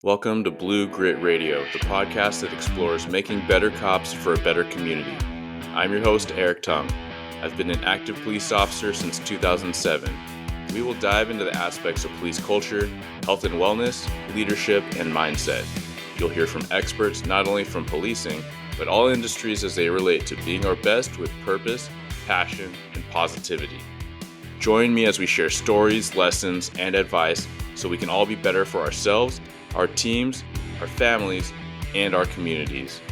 Welcome to Blue Grit Radio, the podcast that explores making better cops for a better community. I'm your host, Eric Tung. I've been an active police officer since 2007. We will dive into the aspects of police culture, health and wellness, leadership, and mindset. You'll hear from experts not only from policing, but all industries as they relate to being our best with purpose, passion, and positivity. Join me as we share stories, lessons, and advice so we can all be better for ourselves, our teams, our families, and our communities.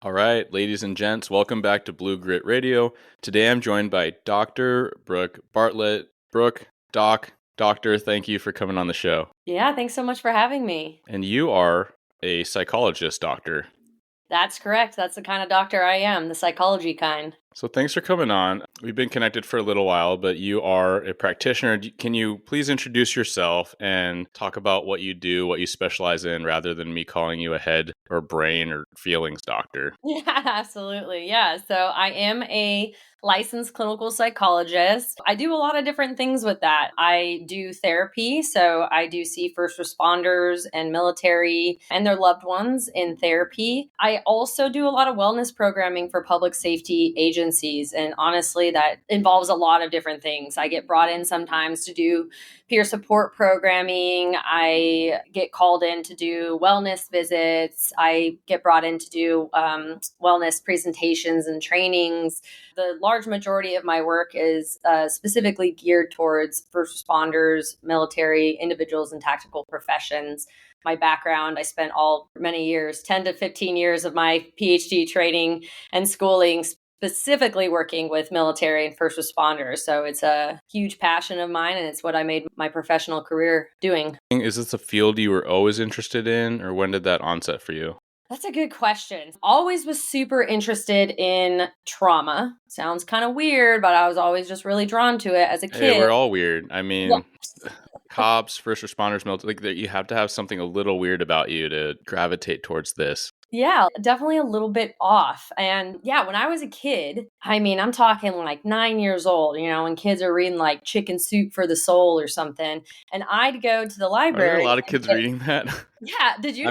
All right, ladies and gents, welcome back to Blue Grit Radio. Today I'm joined by Dr. Brooke Bartlett. Brooke, Doctor, thank you for coming on the show. Yeah, thanks so much for having me. And you are a psychologist, doctor. That's correct. That's the kind of doctor I am, the psychology kind. So thanks for coming on. We've been connected for a little while, but you are a practitioner. Can you please introduce yourself and talk about what you do, what you specialize in, rather than me calling you a head or brain or feelings doctor? Yeah, absolutely. Yeah. So I am a licensed clinical psychologist. I do a lot of different things with that. I do therapy. So I do see first responders and military and their loved ones in therapy. I also do a lot of wellness programming for public safety agencies. And honestly, that involves a lot of different things. I get brought in sometimes to do peer support programming. I get called in to do wellness visits. I get brought in to do wellness presentations and trainings. The large majority of my work is specifically geared towards first responders, military, individuals in tactical professions. My background, I spent many years, 10 to 15 years of my PhD training and schooling specifically working with military and first responders. So it's a huge passion of mine, and it's what I made my professional career doing. Is this a field you were always interested in, or when did that onset for you? That's a good question. Always was super interested in trauma. Sounds kind of weird, but I was always just really drawn to it as a kid. Hey, we're all weird. I mean, cops, first responders, military, you have to have something a little weird about you to gravitate towards this. Yeah, definitely a little bit off. And yeah, when I was a kid, I mean, I'm talking like 9 years old, when kids are reading like Chicken Soup for the Soul or something. And I'd go to the library. Are there a lot of kids reading that? Yeah. Did you?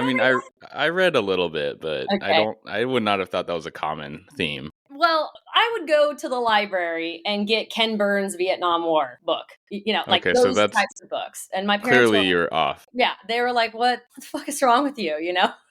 I read a little bit, but okay. I would not have thought that was a common theme. Well, I would go to the library and get Ken Burns' Vietnam War book, those types of books. And my parents clearly you're off. Yeah, they were like, "What the fuck is wrong with you?"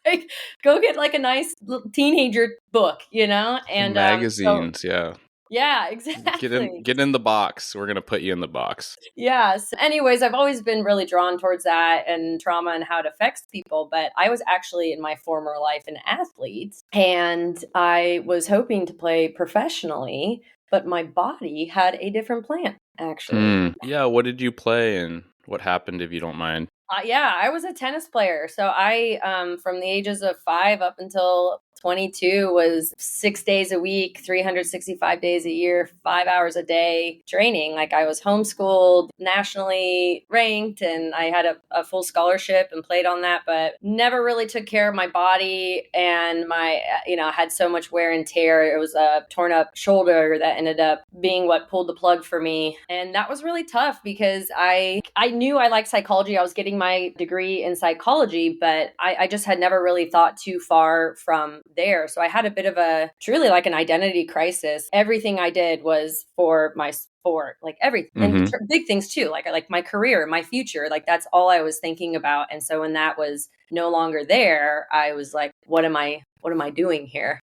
Like, go get like a nice teenager book, and magazines, yeah. Yeah, exactly. Get in the box. We're going to put you in the box. Yeah. So anyways, I've always been really drawn towards that and trauma and how it affects people. But I was actually in my former life an athlete, and I was hoping to play professionally, but my body had a different plan, actually. Yeah. What did you play and what happened, if you don't mind? I was a tennis player. So I, from the ages of 5 up until 22, was 6 days a week, 365 days a year, 5 hours a day training. Like, I was homeschooled, nationally ranked, and I had a full scholarship and played on that, but never really took care of my body. And I had so much wear and tear. It was a torn up shoulder that ended up being what pulled the plug for me. And that was really tough because I knew I liked psychology. I was getting my degree in psychology, but I just had never really thought too far from there. So I had a bit of truly like an identity crisis. Everything I did was for my sport, like everything, and big things too, like my career, my future, like that's all I was thinking about. And so when that was no longer there, I was like, what am I doing here?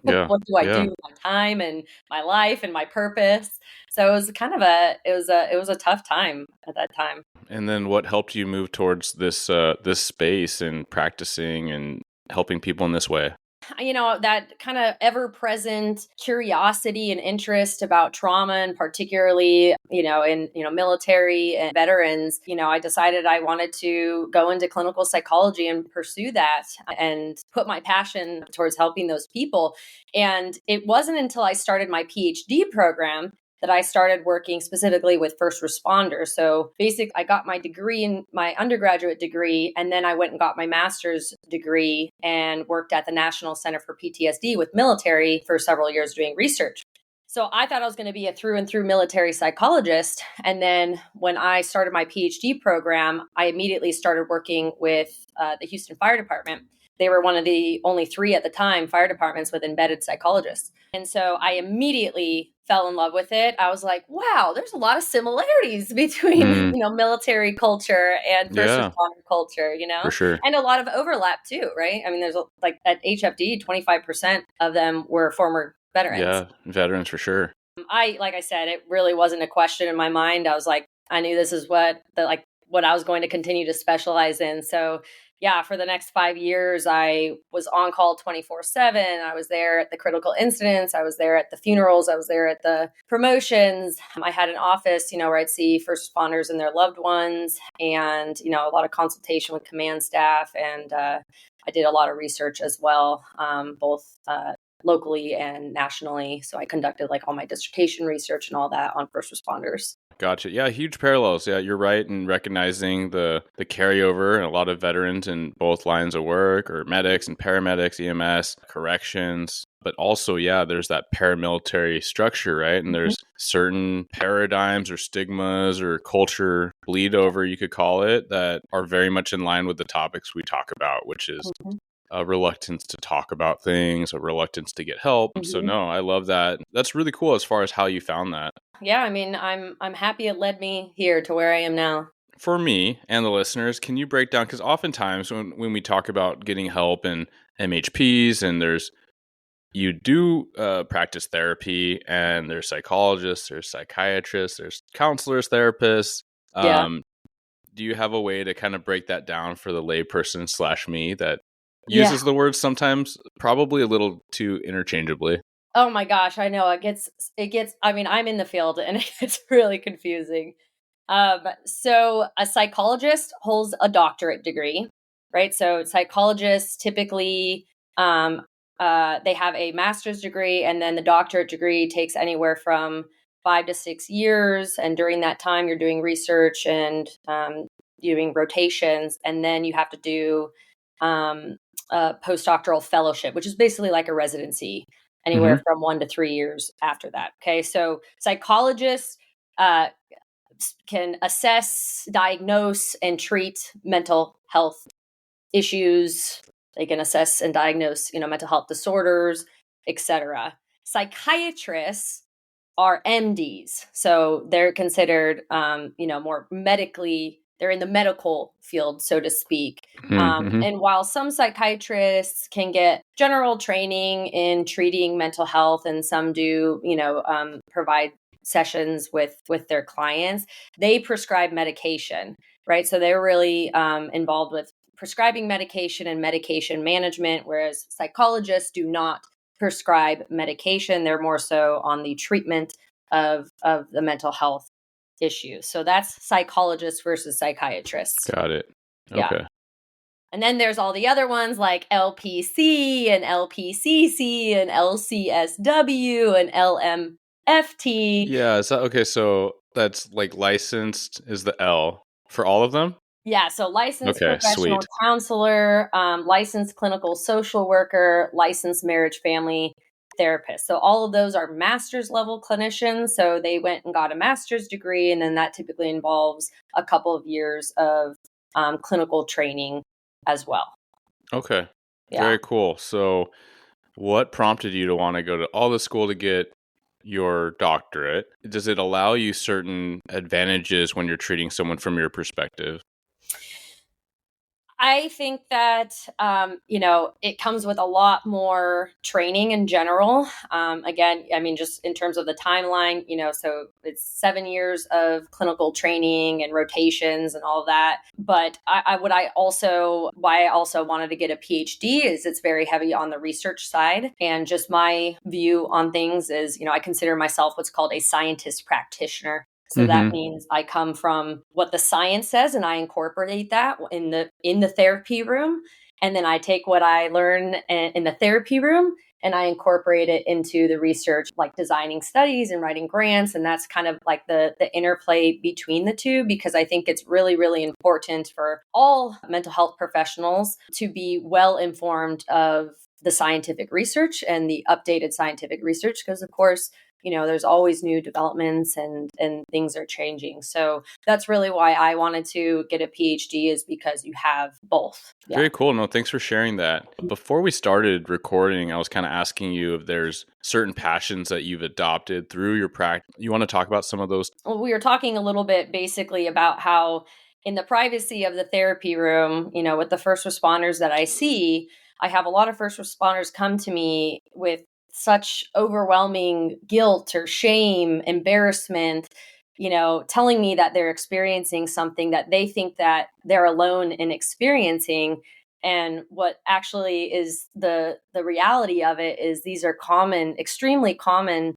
Yeah. What do I do with my time and my life and my purpose? So it was kind of it was a tough time at that time. And then what helped you move towards this space and practicing and helping people in this way? That kind of ever-present curiosity and interest about trauma, and particularly, in military and veterans. I decided I wanted to go into clinical psychology and pursue that and put my passion towards helping those people. And it wasn't until I started my PhD program that I started working specifically with first responders. So basically, I got my degree, in my undergraduate degree, and then I went and got my master's degree and worked at the National Center for PTSD with military for several years doing research. So I thought I was going to be a through and through military psychologist. And then when I started my PhD program, I immediately started working with the Houston Fire Department. They were one of the only 3 at the time fire departments with embedded psychologists. And so I immediately fell in love with it. I was like, wow, there's a lot of similarities between, military culture and first Yeah, responder culture, for sure. and a lot of overlap too, right? I mean, there's like at HFD, 25% of them were former veterans. Yeah, veterans for sure. Like I said, it really wasn't a question in my mind. I was like, I knew this is what I was going to continue to specialize in. So yeah, for the next 5 years, I was on call 24/7. I was there at the critical incidents. I was there at the funerals. I was there at the promotions. I had an office, where I'd see first responders and their loved ones, and, a lot of consultation with command staff. And I did a lot of research as well, both locally and nationally. So I conducted like all my dissertation research and all that on first responders. Gotcha. Yeah, huge parallels. Yeah, you're right in recognizing the carryover and a lot of veterans in both lines of work, or medics and paramedics, EMS, corrections. But also, yeah, there's that paramilitary structure, right? And there's certain paradigms or stigmas or culture bleed over, you could call it, that are very much in line with the topics we talk about, which is a reluctance to talk about things, a reluctance to get help. So no, I love that. That's really cool as far as how you found that. Yeah, I mean, I'm happy it led me here to where I am now. For me and the listeners, can you break down, because oftentimes when we talk about getting help in MHPs, and you do practice therapy, and there's psychologists, there's psychiatrists, there's counselors, therapists. Yeah. Do you have a way to kind of break that down for the layperson / me that uses the words sometimes probably a little too interchangeably? Oh my gosh, I know it gets, I mean, I'm in the field and it gets really confusing. So a psychologist holds a doctorate degree, right? So psychologists typically, they have a master's degree, and then the doctorate degree takes anywhere from 5 to 6 years. And during that time, you're doing research and doing rotations. And then you have to do a postdoctoral fellowship, which is basically like a residency, anywhere from 1 to 3 years after that. Okay. So psychologists can assess, diagnose, and treat mental health issues. They can assess and diagnose, mental health disorders, etc. Psychiatrists are MDs, so they're considered, more medically. They're in the medical field, so to speak. And while some psychiatrists can get general training in treating mental health, and some do, provide sessions with their clients, they prescribe medication, right? So they're really involved with prescribing medication and medication management, whereas psychologists do not prescribe medication. They're more so on the treatment of the mental health issues. So that's psychologists versus psychiatrists. Got it. Okay. Yeah. And then there's all the other ones like LPC and LPCC and LCSW and LMFT. Yeah. Okay. So that's like licensed is the L for all of them? Yeah, so licensed Okay, professional sweet. counselor, licensed clinical social worker, licensed marriage family therapist. So all of those are master's level clinicians. So they went and got a master's degree, and then that typically involves a couple of years of clinical training as well. Okay, Yeah. very cool. So what prompted you to want to go to all the school to get your doctorate? Does it allow you certain advantages when you're treating someone from your perspective? I think that, it comes with a lot more training in general. Again, I mean, just in terms of the timeline, so it's 7 years of clinical training and rotations and all that. But why I also wanted to get a PhD is it's very heavy on the research side. And just my view on things is, I consider myself what's called a scientist practitioner. So that means I come from what the science says, and I incorporate that in the therapy room. And then I take what I learn in the therapy room and I incorporate it into the research, like designing studies and writing grants. And that's kind of like the interplay between the two, because I think it's really, really important for all mental health professionals to be well informed of the scientific research and the updated scientific research, because of course, there's always new developments and things are changing. So that's really why I wanted to get a PhD, is because you have both. Yeah. Very cool. No, thanks for sharing that. Before we started recording, I was kind of asking you if there's certain passions that you've adopted through your practice. You want to talk about some of those? Well, we were talking a little bit basically about how in the privacy of the therapy room, with the first responders that I see, I have a lot of first responders come to me with such overwhelming guilt or shame, embarrassment, telling me that they're experiencing something that they think that they're alone in experiencing. And what actually is the reality of it is these are common, extremely common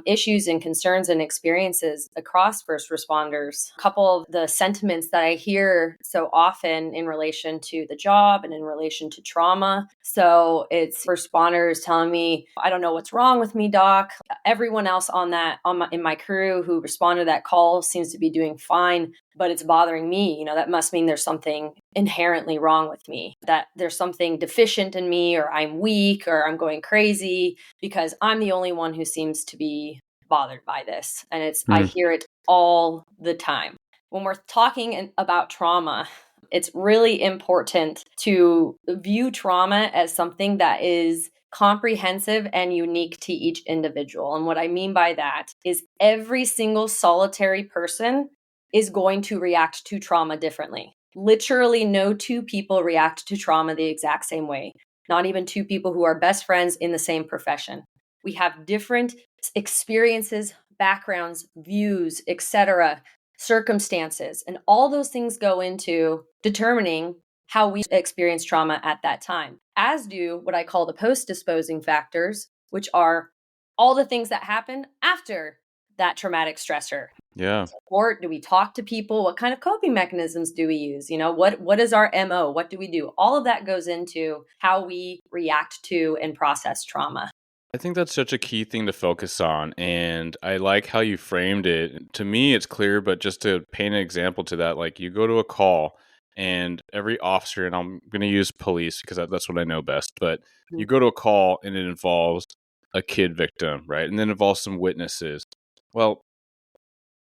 issues and concerns and experiences across first responders. A couple of the sentiments that I hear so often in relation to the job and in relation to trauma. So it's first responders telling me, I don't know what's wrong with me, doc. Everyone else in my crew who responded to that call seems to be doing fine, but it's bothering me. That must mean there's something inherently wrong with me, that there's something deficient in me, or I'm weak, or I'm going crazy because I'm the only one who seems to be bothered by this. And I hear it all the time. When we're talking about trauma, it's really important to view trauma as something that is comprehensive and unique to each individual. And what I mean by that is every single solitary person is going to react to trauma differently. Literally no two people react to trauma the exact same way. Not even two people who are best friends in the same profession. We have different experiences, backgrounds, views, etc., circumstances, and all those things go into determining how we experience trauma at that time, as do what I call the post-disposing factors, which are all the things that happen after that traumatic stressor. Yeah. Support, do we talk to people? What kind of coping mechanisms do we use? What is our MO? What do we do? All of that goes into how we react to and process trauma. I think that's such a key thing to focus on. And I like how you framed it. To me, it's clear, but just to paint an example to that, like you go to a call and every officer, and I'm going to use police because that's what I know best, but you go to a call and it involves a kid victim, right? And then involves some witnesses. Well,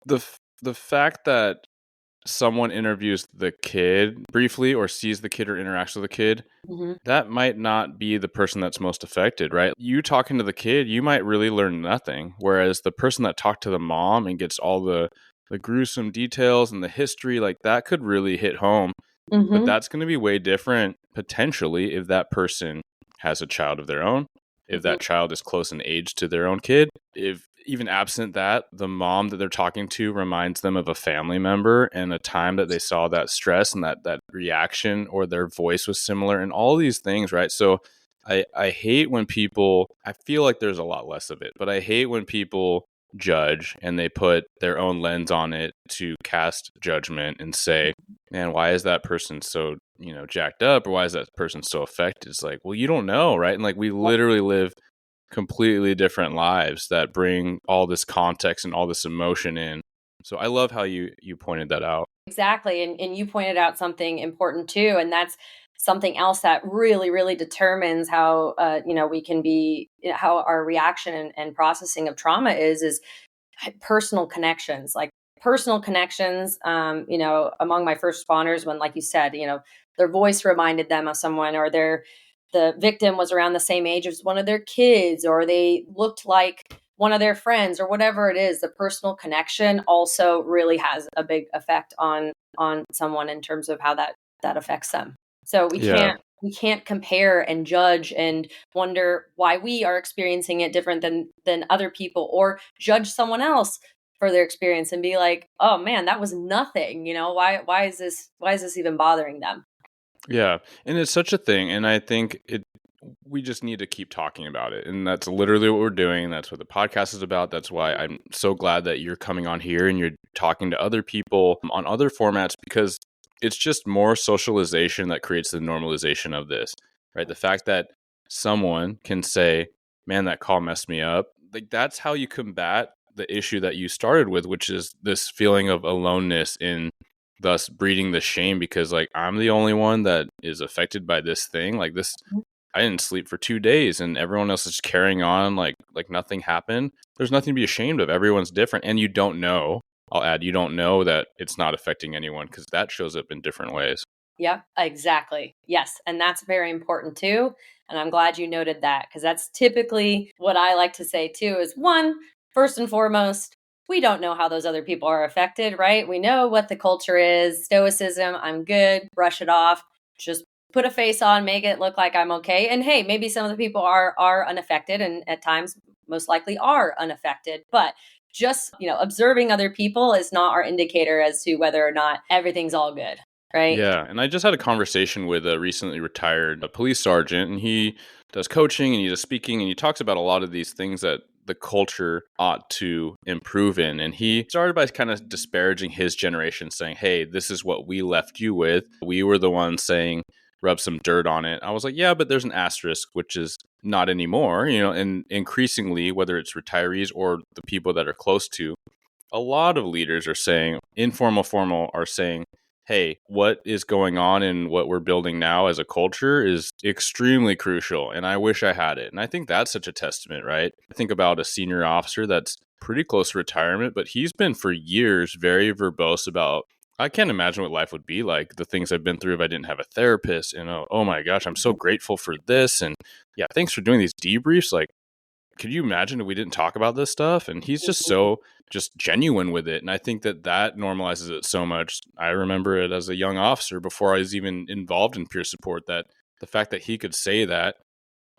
the fact that someone interviews the kid briefly or sees the kid or interacts with the kid, that might not be the person that's most affected, right? You talking to the kid, you might really learn nothing. Whereas the person that talked to the mom and gets all the gruesome details and the history, like that could really hit home. But that's going to be way different potentially if that person has a child of their own, if that child is close in age to their own kid, if even absent that, the mom that they're talking to reminds them of a family member and a time that they saw that stress and that reaction, or their voice was similar, and all these things, right? So I hate when people, I feel like there's a lot less of it, but I hate when people judge and they put their own lens on it to cast judgment and say, man, why is that person so, jacked up, or why is that person so affected? It's like, well, you don't know, right? And like we literally live completely different lives that bring all this context and all this emotion in. So I love how you pointed that out. Exactly. And you pointed out something important too. And that's something else that really, really determines how, we can be, how our reaction and processing of trauma is personal connections, like personal connections, among my first responders when, like you said, their voice reminded them of someone, or the victim was around the same age as one of their kids, or they looked like one of their friends, or whatever it is. The personal connection also really has a big effect on someone in terms of how that affects them. So we can't compare and judge and wonder why we are experiencing it different than other people, or judge someone else for their experience and be like, oh man, that was nothing. Why is this even bothering them? Yeah. And it's such a thing. And I think we just need to keep talking about it. And that's literally what we're doing. That's what the podcast is about. That's why I'm so glad that you're coming on here and you're talking to other people on other formats, because it's just more socialization that creates the normalization of this, right? The fact that someone can say, man, that call messed me up. Like that's how you combat the issue that you started with, which is this feeling of aloneness, in thus breeding the shame, because like I'm the only one that is affected by this thing. Like this I didn't sleep for 2 days and everyone else is carrying on like nothing happened. There's nothing to be ashamed of. Everyone's different. And you don't know, I'll add, you don't know that it's not affecting anyone because that shows up in different ways. Yep, exactly. Yes. And that's very important too. And I'm glad you noted that because that's typically what I like to say too is one, first and foremost, we don't know how those other people are affected, right? We know what the culture is, stoicism, I'm good, brush it off, just put a face on, make it look like I'm okay. And hey, maybe some of the people are unaffected and at times most likely are unaffected, but just, observing other people is not our indicator as to whether or not everything's all good, right? Yeah, and I just had a conversation with a recently retired police sergeant, and he does coaching and he does speaking, and he talks about a lot of these things that the culture ought to improve in. And he started by kind of disparaging his generation, saying, "Hey, this is what we left you with. We were the ones saying, rub some dirt on it." I was like, "Yeah, but there's an asterisk, which is not anymore, and increasingly, whether it's retirees or the people that are close to, a lot of leaders are saying, informal, formal, are saying, hey, what is going on and what we're building now as a culture is extremely crucial. And I wish I had it." And I think that's such a testament, right? I think about a senior officer that's pretty close to retirement, but he's been for years very verbose about, I can't imagine what life would be like, the things I've been through if I didn't have a therapist. And oh my gosh, I'm so grateful for this. And yeah, thanks for doing these debriefs. Like, could you imagine if we didn't talk about this stuff? And he's just so just genuine with it. And I think that normalizes it so much. I remember it as a young officer before I was even involved in peer support, that the fact that he could say that,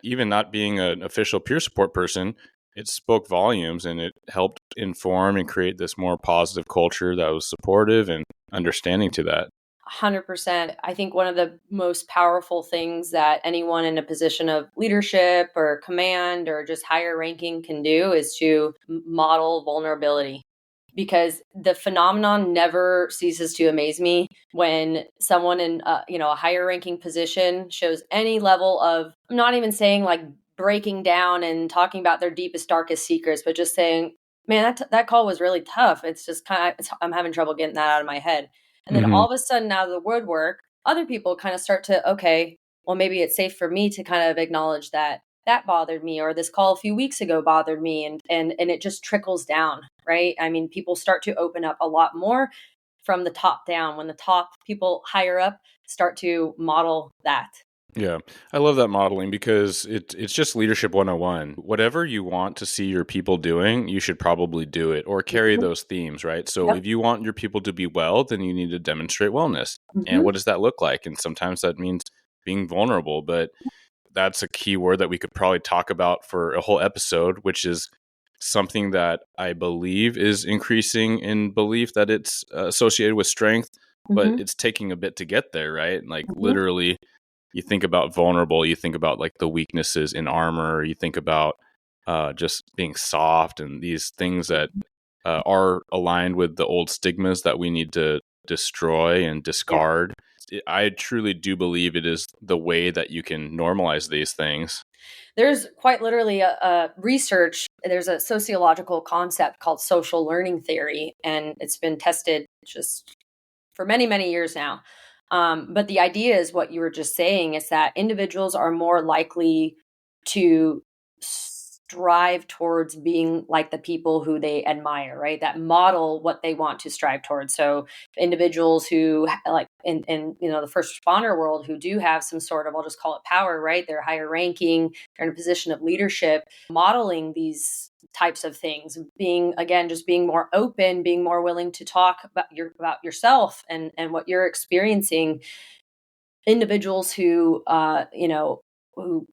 even not being an official peer support person, it spoke volumes and it helped inform and create this more positive culture that was supportive and understanding to that. 100%. I think one of the most powerful things that anyone in a position of leadership or command or just higher ranking can do is to model vulnerability. Because the phenomenon never ceases to amaze me when someone in a higher ranking position shows any level of, I'm not even saying like breaking down and talking about their deepest darkest secrets, but just saying, man, that call was really tough. It's just I'm having trouble getting that out of my head. And then Mm-hmm. all of a sudden, out of the woodwork, other people kind of start to, okay, well, maybe it's safe for me to kind of acknowledge that bothered me, or this call a few weeks ago bothered me, and it just trickles down, right? I mean, people start to open up a lot more from the top down when the top people higher up start to model that. Yeah, I love that modeling because it's just leadership 101. Whatever you want to see your people doing, you should probably do it or carry Mhm. those themes, right? So Yep. if you want your people to be well, then you need to demonstrate wellness. And Mhm. what does that look like? And sometimes that means being vulnerable, but that's a key word that we could probably talk about for a whole episode, which is something that I believe is increasing in belief that it's associated with strength, but Mhm. it's taking a bit to get there, right? Like Mhm. literally, you think about vulnerable, you think about like the weaknesses in armor, you think about just being soft and these things that are aligned with the old stigmas that we need to destroy and Yeah. discard. I truly do believe it is the way that you can normalize these things. There's quite literally a research. There's a sociological concept called social learning theory, and it's been tested just for many, many years now. But the idea is what you were just saying is that individuals are more likely to strive towards being like the people who they admire, right? That model what they want to strive towards. So individuals who like in the first responder world who do have some sort of, I'll just call it power, right? They're higher ranking, they're in a position of leadership, modeling these types of things, being again just being more open, being more willing to talk about yourself and what you're experiencing. Individuals who who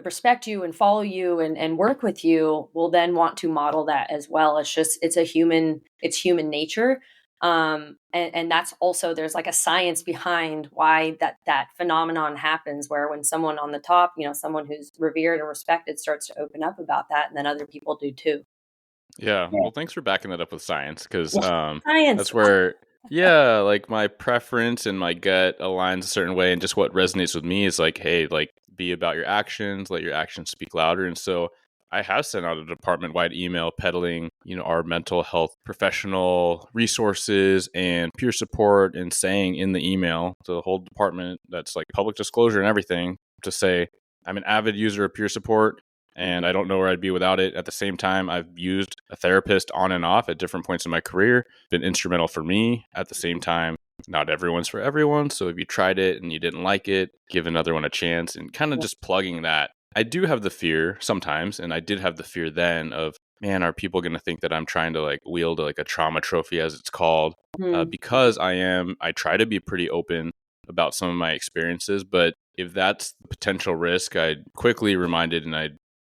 respect you and follow you and work with you will then want to model that as well. It's human nature. And that's also, there's like a science behind why that phenomenon happens, where when someone on the top, someone who's revered and respected starts to open up about that, and then other people do too. Yeah. Yeah. Well, thanks for backing that up with science because Yeah. Science. that's where, yeah, like my preference and my gut aligns a certain way. And just what resonates with me is like, hey, like be about your actions, let your actions speak louder. And so I have sent out a department wide email peddling, our mental health professional resources and peer support, and saying in the email to the whole department, that's like public disclosure and everything, to say, I'm an avid user of peer support, and I don't know where I'd be without it. At the same time, I've used a therapist on and off at different points in my career, been instrumental for me. At the same time, not everyone's for everyone. So if you tried it and you didn't like it, give another one a chance, and kind of just plugging that. I do have the fear sometimes, and I did have the fear then of, man, are people going to think that I'm trying to like wield like a trauma trophy, as it's called? Because I try to be pretty open about some of my experiences, but if that's the potential risk, I quickly reminded and I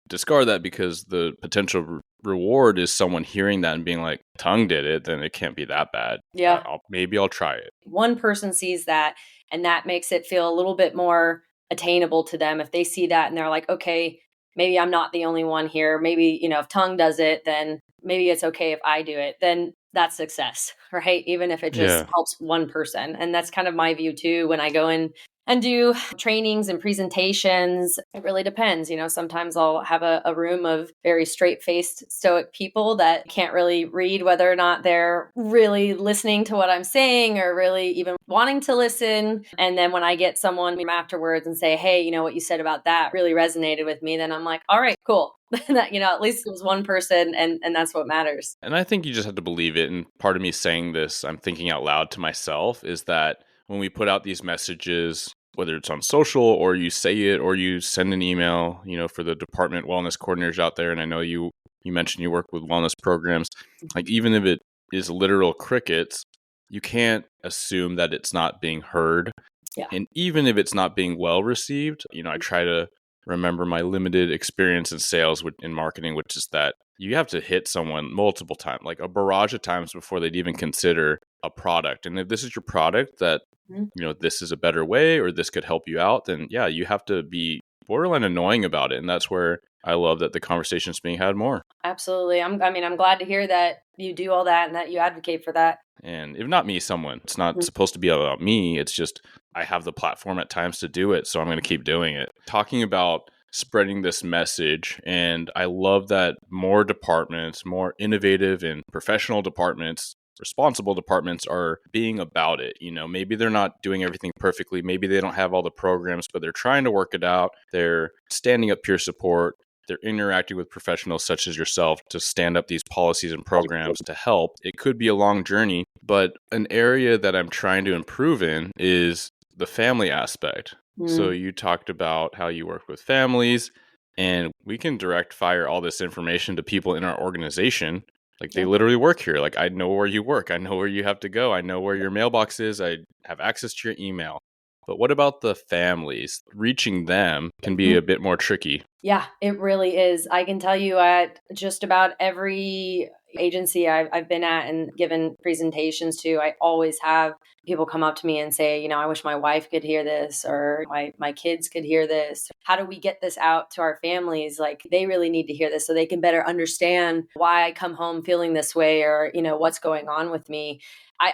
discard that, because the potential reward is someone hearing that and being like, Tongue did it, then it can't be that bad. Yeah. Maybe I'll try it. One person sees that, and that makes it feel a little bit more attainable to them. If they see that and they're like, okay, maybe I'm not the only one here. Maybe, if Tongue does it, then maybe it's okay if I do it. Then that's success, right? Even if it just helps one person. And that's kind of my view too when I go in and do trainings and presentations. It really depends. Sometimes I'll have a room of very straight-faced stoic people that can't really read whether or not they're really listening to what I'm saying or really even wanting to listen. And then when I get someone afterwards and say, hey, what you said about that really resonated with me, then I'm like, all right, cool. That, at least it was one person, and that's what matters. And I think you just have to believe it. And part of me saying this, I'm thinking out loud to myself, is that when we put out these messages, whether it's on social or you say it or you send an email, for the department wellness coordinators out there. And I know you mentioned you work with wellness programs, like even if it is literal crickets, you can't assume that it's not being heard. Yeah. And even if it's not being well received, I try to remember my limited experience in sales in marketing, which is that you have to hit someone multiple times, like a barrage of times before they'd even consider a product. And if this is your product that, this is a better way or this could help you out, then yeah, you have to be borderline annoying about it. And that's where I love that the conversation is being had more. Absolutely. I'm glad to hear that you do all that and that you advocate for that. And if not me, someone. It's not supposed to be about me. It's just I have the platform at times to do it, so I'm going to keep doing it. Talking about spreading this message, and I love that more departments, more innovative and professional departments, responsible departments are being about it. Maybe they're not doing everything perfectly. Maybe they don't have all the programs, but they're trying to work it out. They're standing up peer support. They're interacting with professionals such as yourself to stand up these policies and programs to help. It could be a long journey, but an area that I'm trying to improve in is the family aspect. So you talked about how you work with families, and we can direct fire all this information to people in our organization. Like they literally work here. Like I know where you work. I know where you have to go. I know where your mailbox is. I have access to your email. But what about the families? Reaching them can be a bit more tricky. Yeah, it really is. I can tell you at just about every agency I've been at and given presentations to, I always have people come up to me and say, I wish my wife could hear this, or my kids could hear this. How do we get this out to our families? Like they really need to hear this so they can better understand why I come home feeling this way, or, what's going on with me.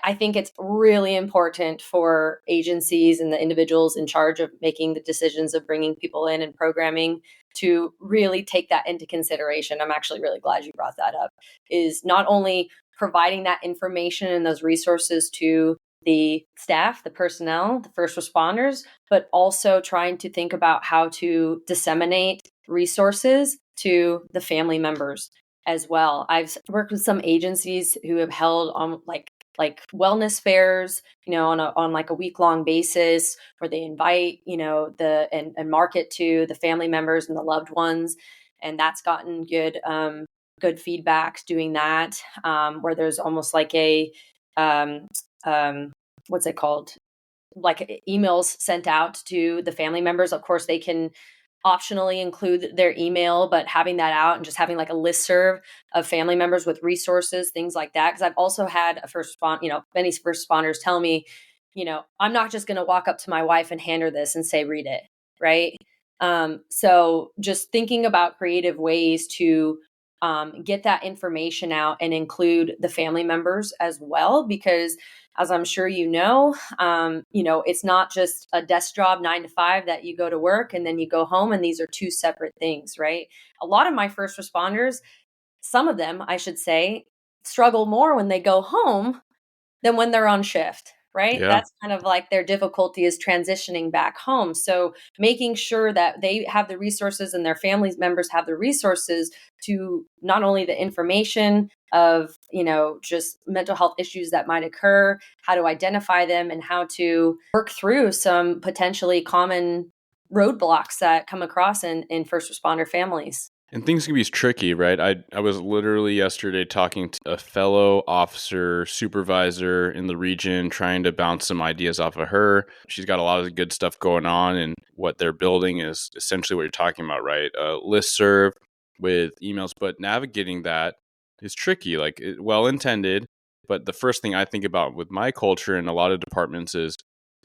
I think it's really important for agencies and the individuals in charge of making the decisions of bringing people in and programming to really take that into consideration. I'm actually really glad you brought that up, is not only providing that information and those resources to the staff, the personnel, the first responders, but also trying to think about how to disseminate resources to the family members as well. I've worked with some agencies who have held on like wellness fairs, on like a week-long basis, where they invite, and market to the family members and the loved ones. And that's gotten good feedback doing that, where there's almost like a, what's it called? Like emails sent out to the family members. Of course, they can optionally include their email, but having that out and just having like a listserv of family members with resources, things like that. Because I've also had many first responders tell me, I'm not just going to walk up to my wife and hand her this and say, read it. Right. So just thinking about creative ways to get that information out and include the family members as well, because as I'm sure it's not just a desk job 9 to 5 that you go to work and then you go home, and these are two separate things, right? A lot of my first responders, some of them, I should say, struggle more when they go home than when they're on shift, right? Yeah. That's kind of like their difficulty is transitioning back home. So making sure that they have the resources and their family members have the resources to not only the information of, just mental health issues that might occur, how to identify them, and how to work through some potentially common roadblocks that come across in first responder families. And things can be tricky, right? I was literally yesterday talking to a fellow officer supervisor in the region, trying to bounce some ideas off of her. She's got a lot of good stuff going on, and what they're building is essentially what you're talking about, right? A listserv with emails, but navigating that is tricky, well intended. But the first thing I think about with my culture and a lot of departments is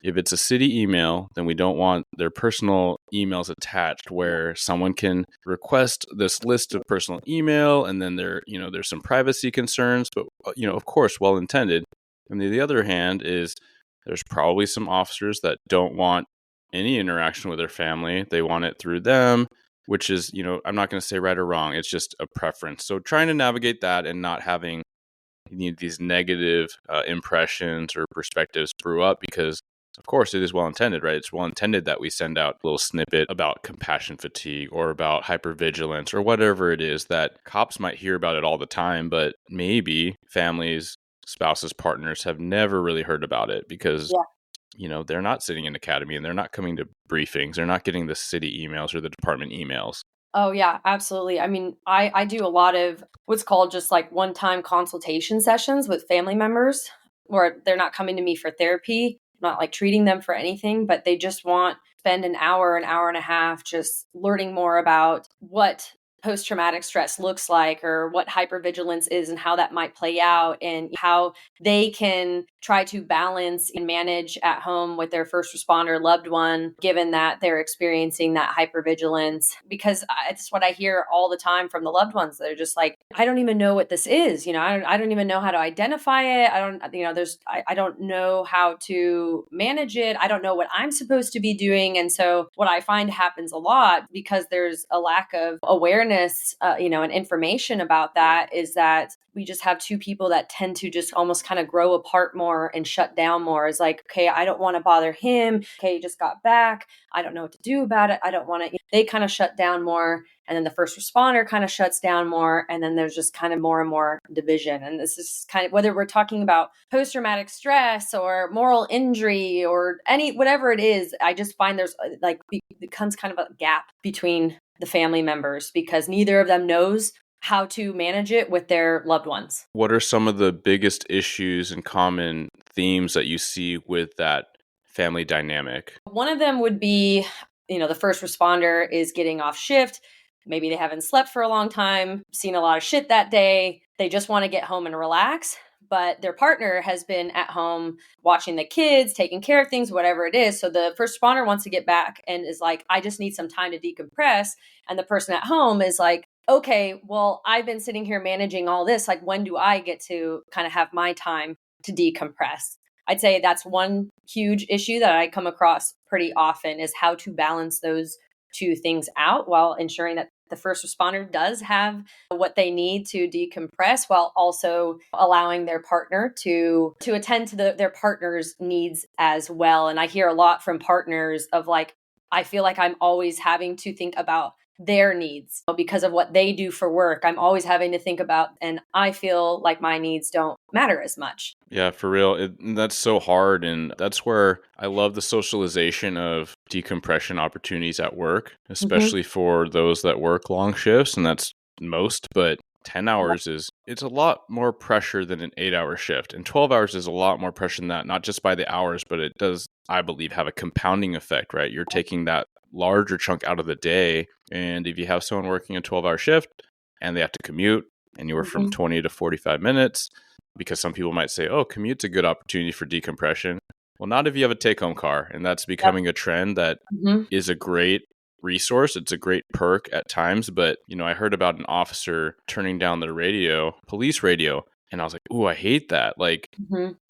if it's a city email, then we don't want their personal emails attached where someone can request this list of personal email and then there's some privacy concerns, but of course, well intended. And the other hand is there's probably some officers that don't want any interaction with their family. They want it through them, which is, I'm not going to say right or wrong. It's just a preference. So trying to navigate that and not having these negative impressions or perspectives brew up because of course, it is well intended, right? It's well intended that we send out a little snippet about compassion fatigue or about hypervigilance or whatever it is that cops might hear about it all the time, but maybe families, spouses, partners have never really heard about it because, they're not sitting in academy and they're not coming to briefings. They're not getting the city emails or the department emails. Oh, yeah, absolutely. I mean, I do a lot of what's called just like one-time consultation sessions with family members where they're not coming to me for therapy, not like treating them for anything, but they just want to spend an hour and a half just learning more about what post-traumatic stress looks like or what hypervigilance is and how that might play out and how they can try to balance and manage at home with their first responder loved one, given that they're experiencing that hypervigilance. Because it's what I hear all the time from the loved ones. They're just like, I don't even know what this is. I don't even know how to identify it. I don't know how to manage it. I don't know what I'm supposed to be doing. And so what I find happens a lot because there's a lack of awareness, and information about that is that we just have two people that tend to just almost kind of grow apart more and shut down more. It's like, okay, I don't want to bother him. Okay, he just got back. I don't know what to do about it. I don't want to. They kind of shut down more. And then the first responder kind of shuts down more. And then there's just kind of more and more division. And this is kind of whether we're talking about post-traumatic stress or moral injury or whatever it is, I just find there's becomes kind of a gap between the family members because neither of them knows how to manage it with their loved ones. What are some of the biggest issues and common themes that you see with that family dynamic? One of them would be, the first responder is getting off shift. Maybe they haven't slept for a long time, seen a lot of shit that day. They just want to get home and relax. But their partner has been at home watching the kids, taking care of things, whatever it is. So the first responder wants to get back and is like, I just need some time to decompress. And the person at home is like, okay, well, I've been sitting here managing all this. Like, when do I get to kind of have my time to decompress? I'd say that's one huge issue that I come across pretty often is how to balance those two things out while ensuring that the first responder does have what they need to decompress while also allowing their partner to attend to their partner's needs as well. And I hear a lot from partners of like, I feel like I'm always having to think about their needs because of what they do for work. I'm always having to think about, and I feel like my needs don't matter as much. Yeah, for real. That's so hard. And that's where I love the socialization of decompression opportunities at work, especially for those that work long shifts. And that's most, but 10 hours it's a lot more pressure than an 8-hour shift. And 12 hours is a lot more pressure than that, not just by the hours, but it does, I believe, have a compounding effect, right? You're taking that larger chunk out of the day. And if you have someone working a 12-hour shift and they have to commute anywhere from 20 to 45 minutes, because some people might say, oh, commute's a good opportunity for decompression. Well, not if you have a take-home car. And that's becoming a trend that is a great resource. It's a great perk at times. But, I heard about an officer turning down their radio, police radio. And I was like, ooh, I hate that.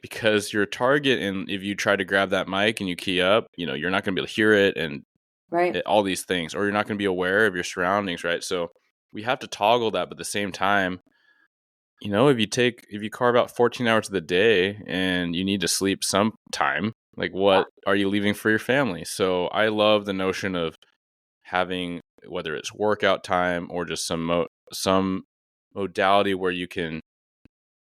Because you're a target. And if you try to grab that mic and you key up, you're not going to be able to hear it. And all these things, or you're not going to be aware of your surroundings, right? So we have to toggle that, but at the same time, if you carve out 14 hours of the day and you need to sleep sometime, like what are you leaving for your family? So I love the notion of having, whether it's workout time or just some modality where you can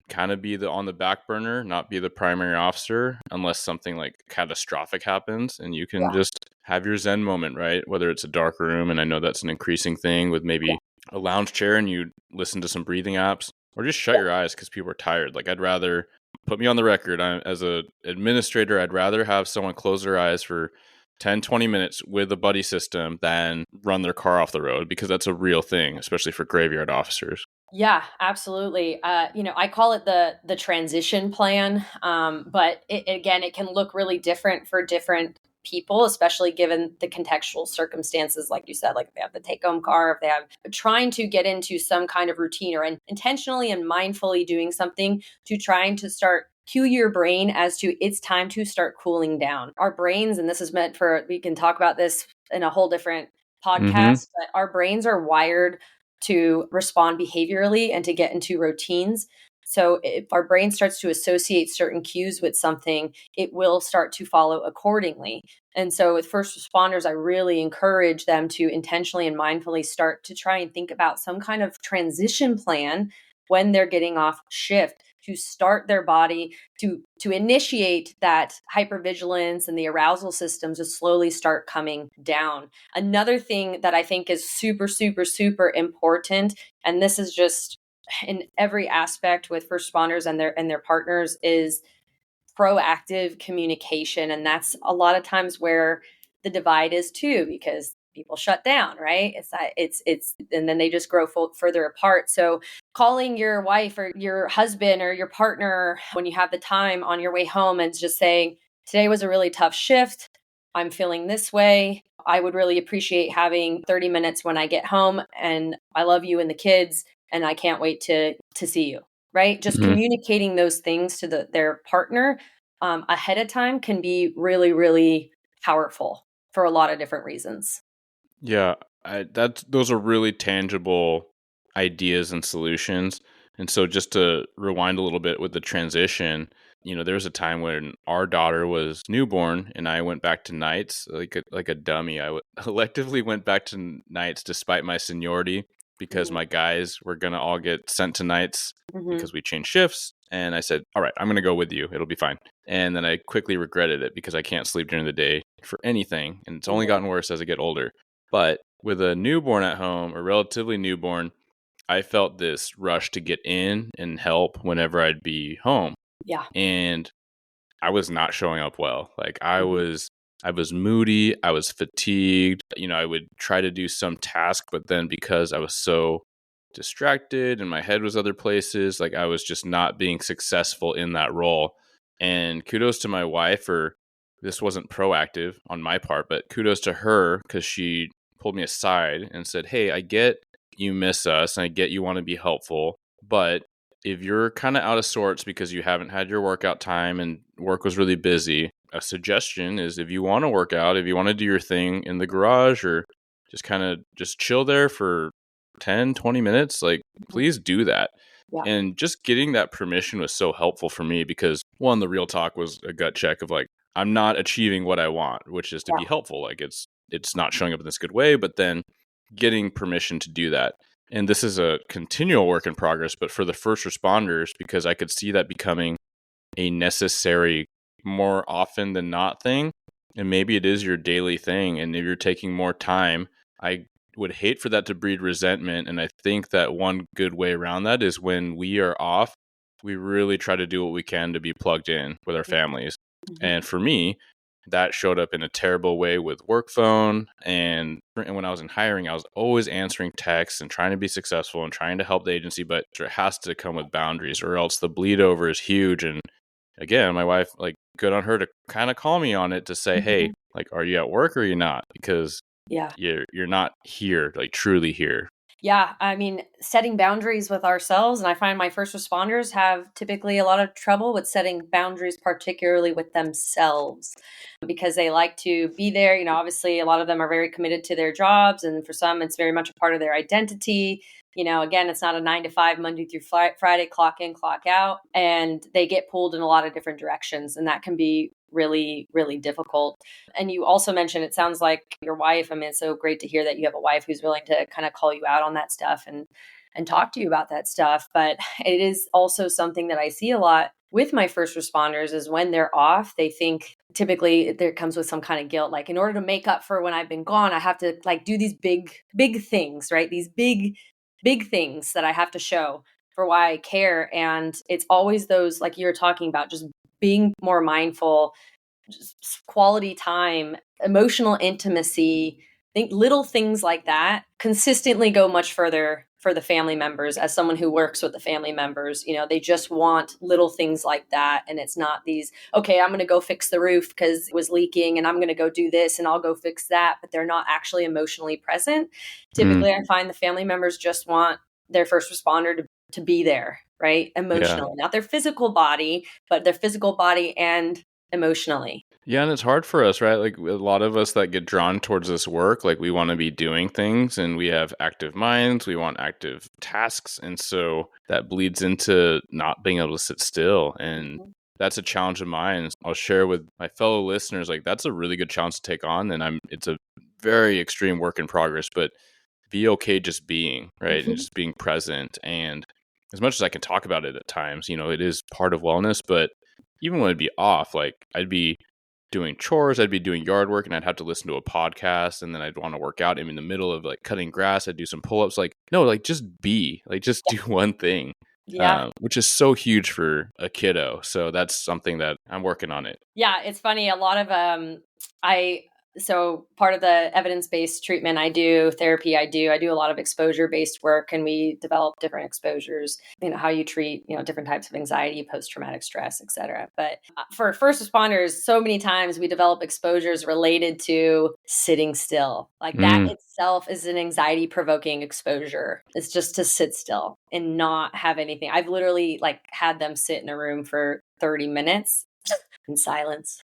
kind of be on the back burner, not be the primary officer unless something like catastrophic happens, and you can Yeah. just have your Zen moment, right? Whether it's a dark room, and I know that's an increasing thing with maybe a lounge chair and you listen to some breathing apps, or just shut your eyes because people are tired. Like I'd rather put me on the record, as a administrator, I'd rather have someone close their eyes for 10-20 minutes with a buddy system than run their car off the road, because that's a real thing, especially for graveyard officers. Yeah, absolutely. I call it the transition plan, but again, it can look really different for different people, especially given the contextual circumstances, like you said, like if they have the take home car, if they have trying to get into some kind of routine or intentionally and mindfully doing something to trying to start cue your brain as to it's time to start cooling down. Our brains, and this is meant for, we can talk about this in a whole different Mm-hmm. podcast, but our brains are wired to respond behaviorally and to get into routines. So if our brain starts to associate certain cues with something, it will start to follow accordingly. And so with first responders, I really encourage them to intentionally and mindfully start to try and think about some kind of transition plan when they're getting off shift, to start their body to initiate that hypervigilance and the arousal systems to slowly start coming down. Another thing that I think is super, super, super important, and this is just in every aspect with first responders and their partners, is proactive communication. And that's a lot of times where the divide is too, because people shut down, right? And then they just grow further apart. So calling your wife or your husband or your partner when you have the time on your way home and just saying, today was a really tough shift. I'm feeling this way. I would really appreciate having 30 minutes when I get home, and I love you and the kids, and I can't wait to see you. Right? Just Mm-hmm. communicating those things to their partner ahead of time can be really, really powerful for a lot of different reasons. Yeah, those are really tangible ideas and solutions. And so just to rewind a little bit with the transition, there was a time when our daughter was newborn and I went back to nights like a dummy. Electively went back to nights despite my seniority, because Mm-hmm. my guys were going to all get sent to nights Mm-hmm. because we changed shifts. And I said, all right, I'm going to go with you. It'll be fine. And then I quickly regretted it because I can't sleep during the day for anything. And it's only Mm-hmm. gotten worse as I get older. But with a newborn at home, or relatively newborn, I felt this rush to get in and help whenever I'd be home. Yeah. And I was not showing up well. Like Mm-hmm. I was moody, I was fatigued. I would try to do some task, but then because I was so distracted and my head was other places, like I was just not being successful in that role. And kudos to my wife for, this wasn't proactive on my part, but kudos to her because she pulled me aside and said, "Hey, I get you miss us and I get you want to be helpful, but if you're kind of out of sorts because you haven't had your workout time and work was really busy, a suggestion is, if you want to work out, if you want to do your thing in the garage or just kind of just chill there for 10-20 minutes, like please do that." Yeah. And just getting that permission was so helpful for me because, one, the real talk was a gut check of like, I'm not achieving what I want, which is to Yeah. be helpful. Like it's not showing up in this good way, but then getting permission to do that. And this is a continual work in progress, but for the first responders, because I could see that becoming a necessary, more often than not thing. And maybe it is your daily thing. And if you're taking more time, I would hate for that to breed resentment. And I think that one good way around that is when we are off, we really try to do what we can to be plugged in with our families. Mm-hmm. And for me, that showed up in a terrible way with work phone. And when I was in hiring, I was always answering texts and trying to be successful and trying to help the agency, but it has to come with boundaries or else the bleed over is huge. And again, my wife, like, good on her to kind of call me on it to say, Mm-hmm. "Hey, like, are you at work or are you not? Because Yeah. you're not here, like truly here." Yeah, I mean, setting boundaries with ourselves. And I find my first responders have typically a lot of trouble with setting boundaries, particularly with themselves, because they like to be there. Obviously, a lot of them are very committed to their jobs. And for some, it's very much a part of their identity. Again, it's not a 9 to 5, Monday through Friday, clock in, clock out. And they get pulled in a lot of different directions. And that can be really, really difficult. And you also mentioned, it sounds like your wife, I mean, it's so great to hear that you have a wife who's willing to kind of call you out on that stuff and talk to you about that stuff. But it is also something that I see a lot with my first responders is when they're off, they think typically there comes with some kind of guilt. Like, in order to make up for when I've been gone, I have to like do these big things, right? These big things that I have to show for why I care. And it's always those, like you were talking about, just being more mindful, just quality time, emotional intimacy. I think little things like that consistently go much further for the family members. As someone who works with the family members, they just want little things like that. And it's not these, okay, I'm going to go fix the roof because it was leaking and I'm going to go do this and I'll go fix that. But they're not actually emotionally present. Mm, Typically, I find the family members just want their first responder to be there, right? yeah. Emotionally, not their physical body, but their physical body and emotionally. Yeah, and it's hard for us, right? Like a lot of us that get drawn towards this work, like we want to be doing things and we have active minds, we want active tasks. And so that bleeds into not being able to sit still. And that's a challenge of mine. I'll share with my fellow listeners, like that's a really good challenge to take on. And it's a very extreme work in progress, but be okay just being, right? And Mhm. just being present. And as much as I can talk about it at times, it is part of wellness, but even when I'd be off, like I'd be doing chores, I'd be doing yard work, and I'd have to listen to a podcast, and then I'd want to work out. I'm in the middle of like cutting grass. I'd do some pull-ups. Like, no, like just be, like just do one thing, Yeah. which is so huge for a kiddo. So that's something that I'm working on it. Yeah, it's funny. A lot of I so part of the evidence-based treatment I do, therapy I do a lot of exposure-based work, and we develop different exposures, how you treat, different types of anxiety, post-traumatic stress, et cetera. But for first responders, so many times we develop exposures related to sitting still. Like that Mm, itself is an anxiety-provoking exposure. It's just to sit still and not have anything. I've literally like had them sit in a room for 30 minutes in silence,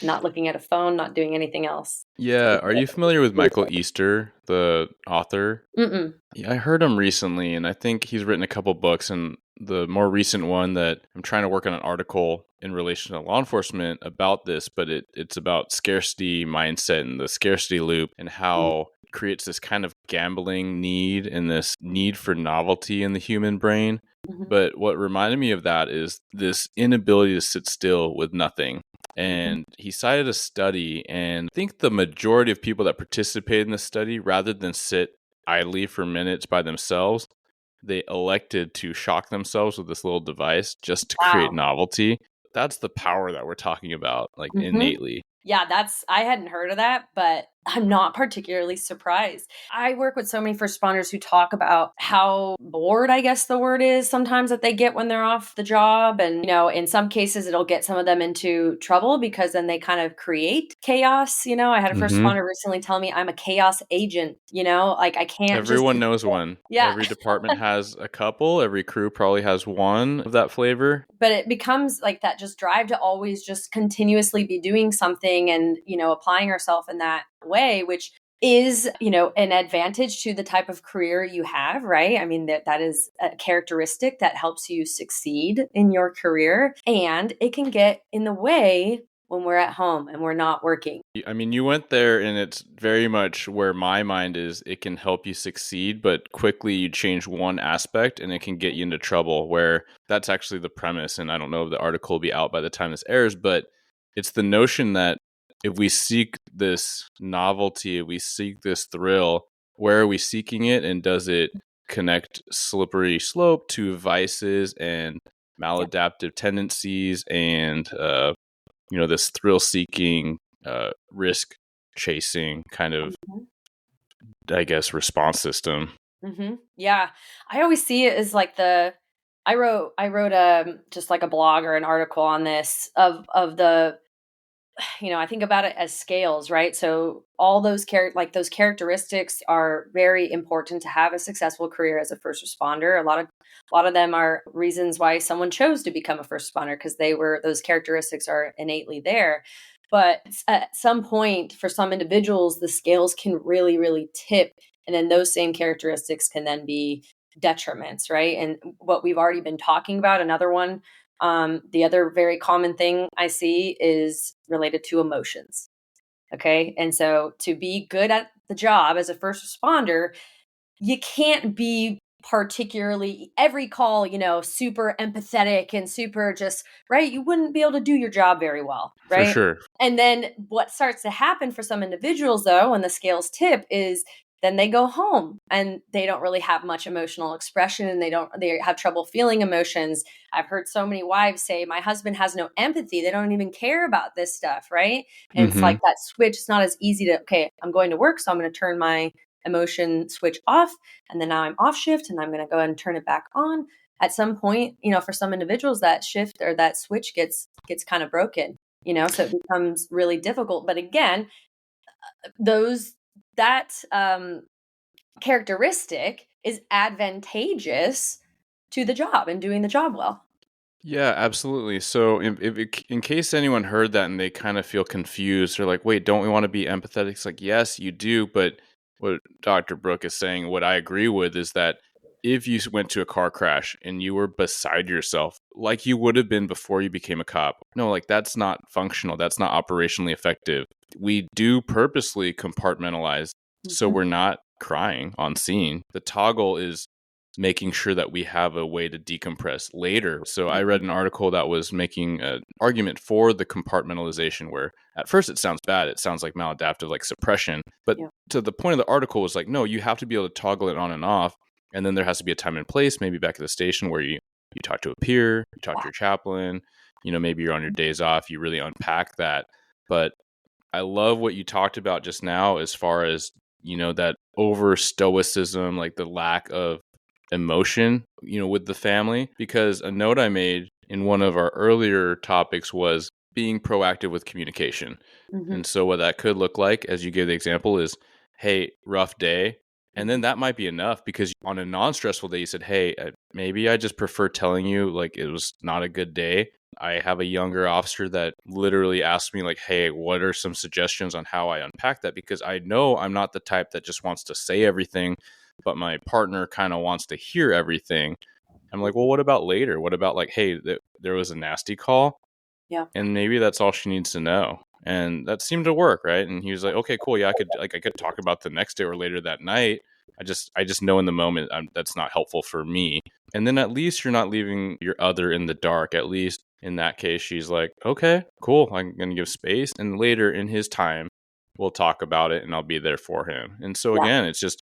not looking at a phone, not doing anything else. yeah. Are you familiar with Michael Easter, the author? Mm-mm. Yeah, I heard him recently, and I think he's written a couple books. And the more recent one that I'm trying to work on an article in relation to law enforcement about this, but it's about scarcity mindset and the scarcity loop and how it creates this kind of gambling need and this need for novelty in the human brain. Mhm. But what reminded me of that is this inability to sit still with nothing. Mhm. And he cited a study, and I think the majority of people that participated in the study, rather than sit idly for minutes by themselves, they elected to shock themselves with this little device just to create Wow. novelty. That's the power that we're talking about, like Mhm. innately. Yeah, I hadn't heard of that, but I'm not particularly surprised. I work with so many first responders who talk about how bored, I guess the word is, sometimes that they get when they're off the job. And, in some cases, it'll get some of them into trouble because then they kind of create chaos. I had a first Hmm. responder recently tell me I'm a chaos agent, like I can't just, Everyone knows one. yeah. Every department has a couple. Every crew probably has one of that flavor. But it becomes like that just drive to always just continuously be doing something and applying yourself in that way, which is an advantage to the type of career you have, right? I mean, that is a characteristic that helps you succeed in your career, and it can get in the way when we're at home and we're not working. I mean, you went there, and it's very much where my mind is. It can help you succeed, but quickly you change one aspect and it can get you into trouble, where that's actually the premise. And I don't know if the article will be out by the time this airs, but it's the notion that if we seek this novelty, if we seek this thrill, where are we seeking it? And does it connect slippery slope to vices and Yeah. maladaptive tendencies and, this thrill seeking, risk chasing kind of, Mhm. I guess, response system. Yeah. I always see it as like I wrote just like a blog or an article on this of the I think about it as scales, right? So all those those characteristics are very important to have a successful career as a first responder. A lot of them are reasons why someone chose to become a first responder, because those characteristics are innately there. But at some point, for some individuals, the scales can really, really tip, and then those same characteristics can then be detriments, right? And what we've already been talking about, another one, the other very common thing I see is related to emotions. Okay. And so to be good at the job as a first responder, you can't be particularly every call, super empathetic and super just, right? You wouldn't be able to do your job very well, For right? sure. And then what starts to happen for some individuals, though, when the scales tip, is then they go home and they don't really have much emotional expression, and they have trouble feeling emotions. I've heard so many wives say, my husband has no empathy. They don't even care about this stuff, right? And it's Mm-hmm. like that switch. It's not as easy to, okay, I'm going to work, so I'm going to turn my emotion switch off, and then now I'm off shift and I'm going to go ahead and turn it back on. At some point, for some individuals, that shift or that switch gets kind of broken, so it becomes really difficult. But again, those that characteristic is advantageous to the job and doing the job well. Yeah, absolutely. So, in case anyone heard that and they kind of feel confused, they're like, "Wait, don't we want to be empathetic?" It's like, yes, you do, but what Dr. Brooke is saying, what I agree with, is that if you went to a car crash and you were beside yourself, like you would have been before you became a cop, no, like that's not functional. That's not operationally effective. We do purposely compartmentalize so Mhm. we're not crying on scene. The toggle is making sure that we have a way to decompress later. So I read an article that was making an argument for the compartmentalization, where at first it sounds bad. It sounds like maladaptive, like suppression. But Yeah. to the point of the article was like, no, you have to be able to toggle it on and off. And then there has to be a time and place, maybe back at the station, where you talk to a peer, you talk to your chaplain, maybe you're on your days off, you really unpack that. But I love what you talked about just now, as far as, that over stoicism, like the lack of emotion, with the family. Because a note I made in one of our earlier topics was being proactive with communication. Mhm. And so what that could look like, as you gave the example, is, hey, rough day. And then that might be enough, because on a non-stressful day, you said, hey, maybe I just prefer telling you like it was not a good day. I have a younger officer that literally asked me like, hey, what are some suggestions on how I unpack that? Because I know I'm not the type that just wants to say everything, but my partner kind of wants to hear everything. I'm like, well, what about later? What about like, hey, there was a nasty call, Yeah. and maybe that's all she needs to know. And that seemed to work, right? And he was like, okay, cool. Yeah, I could talk about the next day or later that night. I just know in the moment that's not helpful for me. And then at least you're not leaving your other in the dark. At least in that case, she's like, okay, cool. I'm going to give space. And later in his time, we'll talk about it and I'll be there for him. And so Yeah. again, it's just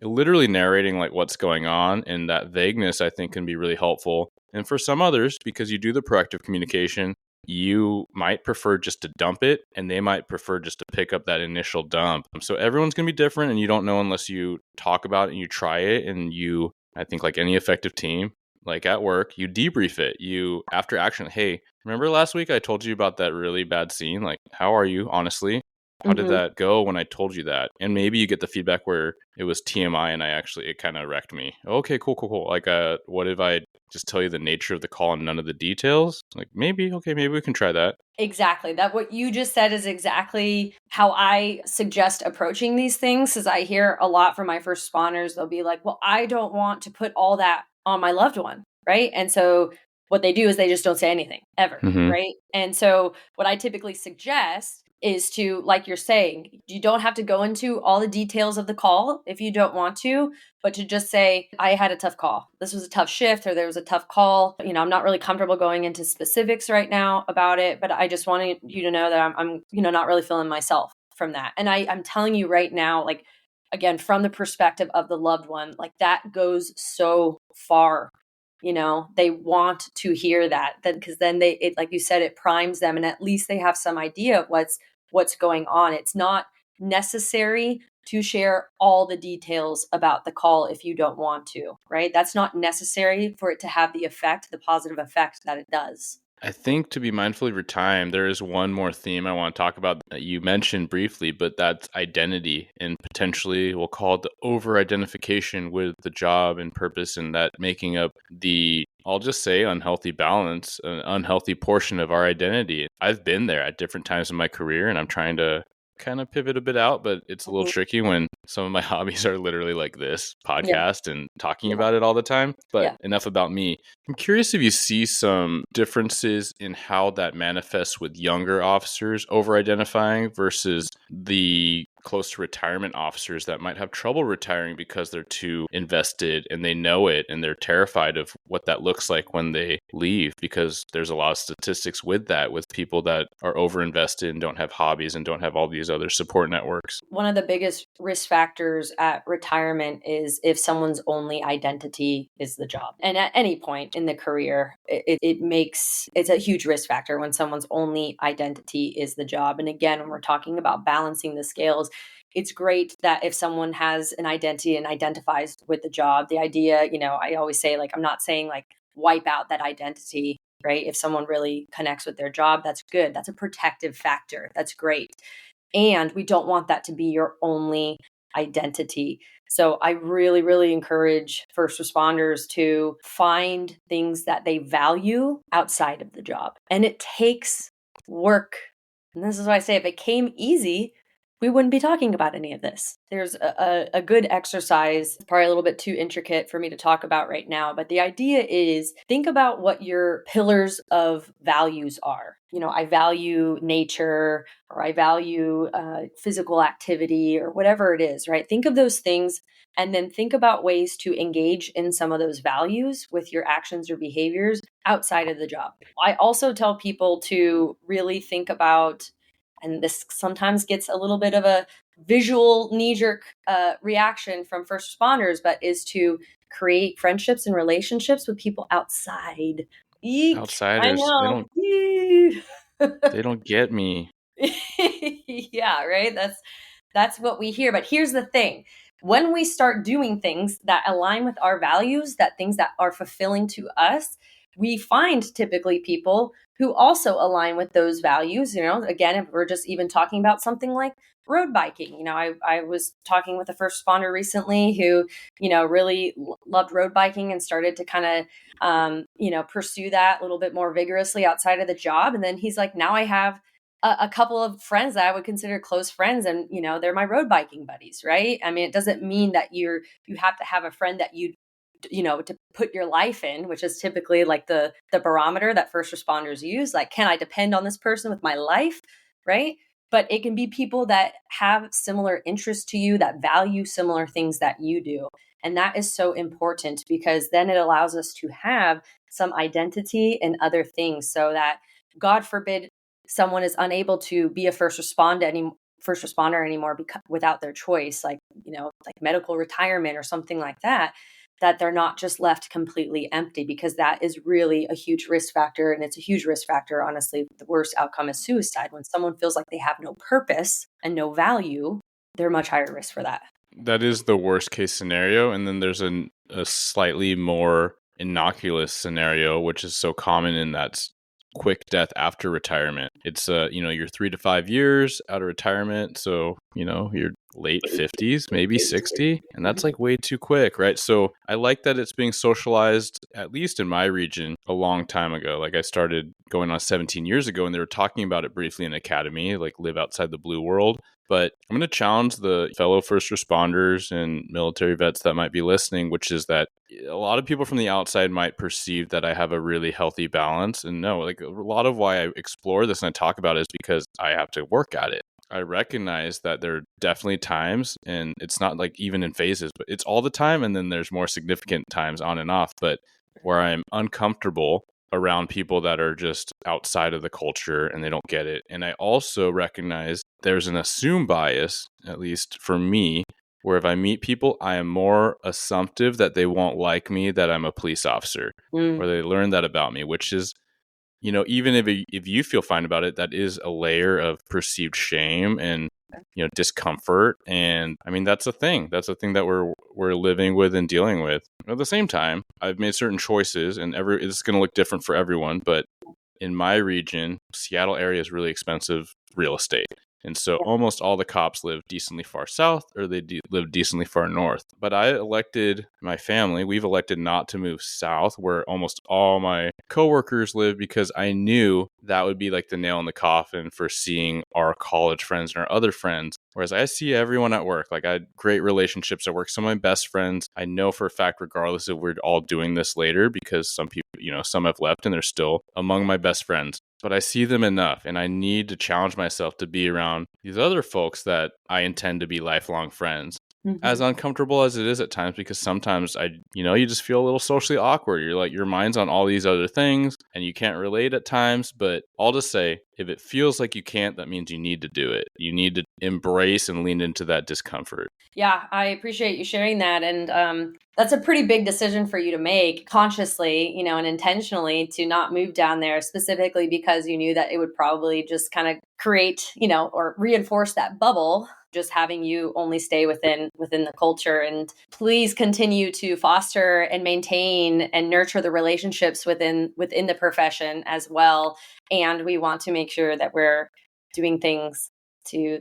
literally narrating like what's going on. And that vagueness, I think, can be really helpful. And for some others, because you do the proactive communication, you might prefer just to dump it, and they might prefer just to pick up that initial dump. So everyone's going to be different, and you don't know unless you talk about it and you try it. And I think like any effective team, like at work, you debrief it. You, after action, hey, remember last week I told you about that really bad scene? Like, how are you, honestly? How did Mhm. that go when I told you that? And maybe you get the feedback where it was TMI and it kind of wrecked me. Okay, cool, cool, cool. Like, what if I just tell you the nature of the call and none of the details? Like, maybe, okay, maybe we can try that. Exactly. That what you just said is exactly how I suggest approaching these things. Is I hear a lot from my first responders. They'll be like, "Well, I don't want to put all that on my loved one." Right? And so what they do is they just don't say anything ever, Mm-hmm. right? And so what I typically suggest is to, like you're saying, you don't have to go into all the details of the call if you don't want to, but to just say, I had a tough call. This was a tough shift, or there was a tough call. I'm not really comfortable going into specifics right now about it, but I just wanted you to know that I'm not really feeling myself from that. And I'm telling you right now, like, again, from the perspective of the loved one, like that goes so far. They want to hear that, then, because then like you said, it primes them, and at least they have some idea of what's going on. It's not necessary to share all the details about the call if you don't want to, right? That's not necessary for it to have the positive effect that it does. I think to be mindfully retired, there is one more theme I want to talk about that you mentioned briefly, but that's identity, and potentially we'll call it the over-identification with the job and purpose, and that making up the, I'll just say, unhealthy balance, an unhealthy portion of our identity. I've been there at different times in my career, and I'm trying to kind of pivot a bit out, but it's a little Mhm. tricky when some of my hobbies are literally like this Yeah, podcast and talking yeah, about it all the time. But yeah. enough about me. I'm curious if you see some differences in how that manifests with younger officers over identifying versus the close to retirement officers that might have trouble retiring because they're too invested and they know it and they're terrified of what that looks like when they leave, because there's a lot of statistics with that, with people that are over invested and don't have hobbies and don't have all these other support networks. One of the biggest risk factors at retirement is if someone's only identity is the job. And at any point in the career, it's a huge risk factor when someone's only identity is the job. And again, when we're talking about balancing the scales, it's great that if someone has an identity and identifies with the job, the idea, I always say, like, I'm not saying like wipe out that identity, right? If someone really connects with their job, that's good. That's a protective factor. That's great. And we don't want that to be your only identity. So I really, really encourage first responders to find things that they value outside of the job. And it takes work. And this is why I say if it came easy, we wouldn't be talking about any of this. There's a good exercise, probably a little bit too intricate for me to talk about right now, but the idea is think about what your pillars of values are. I value nature, or I value physical activity, or whatever it is, right? Think of those things and then think about ways to engage in some of those values with your actions or behaviors outside of the job. I also tell people to really think about, and this sometimes gets a little bit of a visual knee-jerk reaction from first responders, but is to create friendships and relationships with people outside. Eek, I Outsiders, know. Eek. they don't get me. Yeah, right. That's what we hear. But here's the thing. When we start doing things that align with our values, that things that are fulfilling to us, we find typically people who also align with those values. Again, if we're just even talking about something like road biking, I was talking with a first responder recently who, really loved road biking and started to kind of, pursue that a little bit more vigorously outside of the job. And then he's like, now I have a couple of friends that I would consider close friends, and they're my road biking buddies, right? I mean, it doesn't mean that you have to have a friend that to put your life in, which is typically like the barometer that first responders use. Like, can I depend on this person with my life, right? But it can be people that have similar interests to you, that value similar things that you do. And that is so important because then it allows us to have some identity in other things, so that, God forbid, someone is unable to be a first responder anymore without their choice, like like medical retirement or something like that, that they're not just left completely empty, because that is really a huge risk factor. And it's a huge risk factor. Honestly, the worst outcome is suicide. When someone feels like they have no purpose and no value, they're much higher risk for that. That is the worst case scenario. And then there's a slightly more innocuous scenario, which is so common, in that quick death after retirement. It's you're 3 to 5 years out of retirement, so you're late 50s, maybe 60, and that's like way too quick, right? So I like that it's being socialized, at least in my region, a long time ago. Like, I started going on 17 years ago, and they were talking about it briefly in academy, like live outside the blue world. But I'm going to challenge the fellow first responders and military vets that might be listening, which is that a lot of people from the outside might perceive that I have a really healthy balance. And no, like, a lot of why I explore this and I talk about it is because I have to work at it. I recognize that there are definitely times, and it's not like even in phases, but it's all the time. And then there's more significant times on and off, but where I'm uncomfortable around people that are just outside of the culture and they don't get it. And I also recognize there's an assume bias, at least for me, where if I meet people, I am more assumptive that they won't like me, that I'm a police officer, or they learn that about me, which is, even if you feel fine about it, that is a layer of perceived shame and discomfort. And I mean, that's a thing that we're living with and dealing with. At the same time, I've made certain choices, and it's going to look different for everyone, but in my region, Seattle area is really expensive real estate. And so almost all the cops live decently far south or they live decently far north. But my family, we've elected not to move south where almost all my coworkers live because I knew that would be like the nail in the coffin for seeing our college friends and our other friends. Whereas I see everyone at work, like I had great relationships at work. Some of my best friends, I know for a fact, regardless if we're all doing this later, because some people, some have left and they're still among my best friends. But I see them enough and I need to challenge myself to be around these other folks that I intend to be lifelong friends. As uncomfortable as it is at times, because sometimes you just feel a little socially awkward. You're like, your mind's on all these other things and you can't relate at times. But I'll just say, if it feels like you can't, that means you need to do it. You need to embrace and lean into that discomfort. Yeah, I appreciate you sharing that. And that's a pretty big decision for you to make consciously, and intentionally to not move down there specifically because you knew that it would probably just kind of create, or reinforce that bubble, just having you only stay within the culture. And please continue to foster and maintain and nurture the relationships within the profession as well. And we want to make sure that we're doing things